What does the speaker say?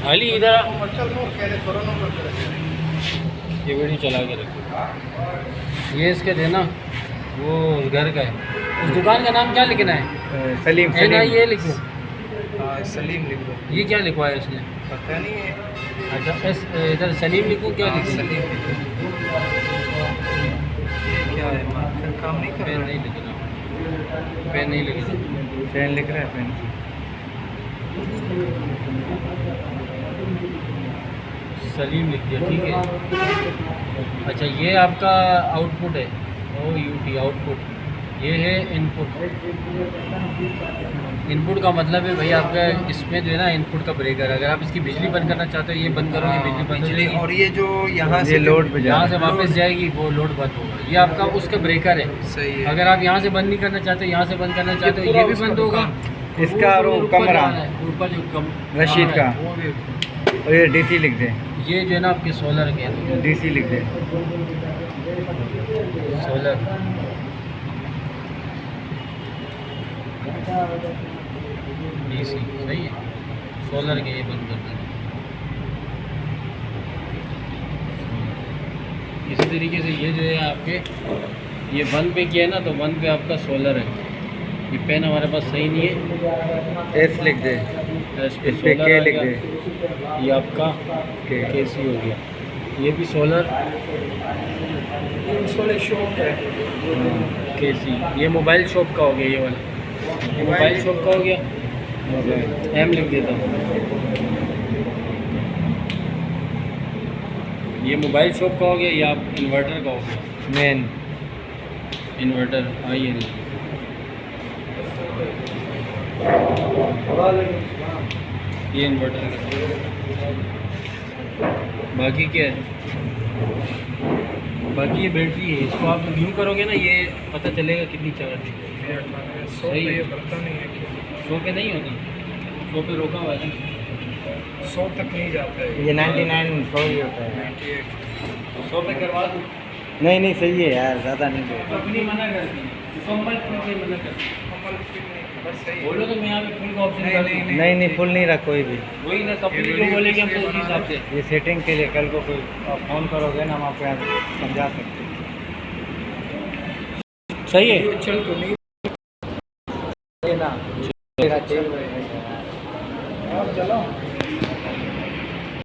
अली इधर ये वीडियो चला के रखो। ये इसके देना वो उस घर का है। उस दुकान का नाम क्या लिखना है? सलीम। ना ये लिखो, सलीम लिखो। ये क्या लिखवाया उसने? पता नहीं है। अच्छा इधर सलीम लिखो, क्या लिखो? सलीम लिखो। क्या है मार्कर काम नहीं कर पेन रहा? नहीं लिखना, पेन नहीं लिखना, पेन लिख रहा है। पेन सलीम लिख दिया, ठीक है। अच्छा ये आपका आउटपुट है, OUT आउटपुट। ये है इनपुट। इनपुट का मतलब है भाई आपका इसमें जो है ना इनपुट का ब्रेकर। अगर आप इसकी बिजली बंद करना चाहते हो, ये बंद करोगे बिजली बंद हो जाएगी। और ये जो यहाँ से लोड पे यहाँ से वापस जाएगी, वो लोड बंद होगा। ये आपका उसका ब्रेकर है। सही है। अगर आप यहाँ से बंद नहीं करना चाहते, यहाँ से बंद करना चाहते हो, ये भी बंद होगा। इसका और कमरा ऊपर जो रशीद का, और ये DC लिख दे। ये जो है ना आपके सोलर के DC लिख दे। सोलर DC सही है। सोलर के ये बंद कर देंगे। इसी तरीके से ये जो है आपके ये 1 पे किया है ना, तो 1 पे आपका सोलर है। ये पेन हमारे पास सही नहीं है। S लिख दे। इस इस पे K लिख दे। ये आपका KC हो गया। ये भी सोलर शॉप है। KC। ये मोबाइल शॉप का हो गया। ये वाला ये मोबाइल शॉप का हो गया। M लिख देता हूँ। ये मोबाइल शॉप का हो गया। ये आप इन्वर्टर का हो गया। मेन इन्वर्टर आइए। ये इन्वर्टर का। बाकी क्या है? बाकी ये बैटरी है। इसको आप यूँ करोगे ना, ये पता चलेगा कितनी चार्ज है। सही है। 100 पे नहीं होता, 100 पे रोका हुआ है। 100 तक नहीं जाता है ये। 99 100 ही होता है। 100 पे करवा दूँ? नहीं सही है यार, ज़्यादा नहीं दे। कंपनी मना करती है, मुकम्मल कंपनी मना करती है। बोलो तो मैं यहाँ पे फुल का ऑप्शन कर दूँ। नहीं फुल नहीं रख कोई भी। वही ना, कंपनी जो बोलेगी हम तो उसी हिसाब से। ये सेटिंग के लिए कल को कोई आप फ़ोन करोगे ना, हम आपको यहाँ समझा सकते हैं। सही है। चल तो नहीं ना, चलो।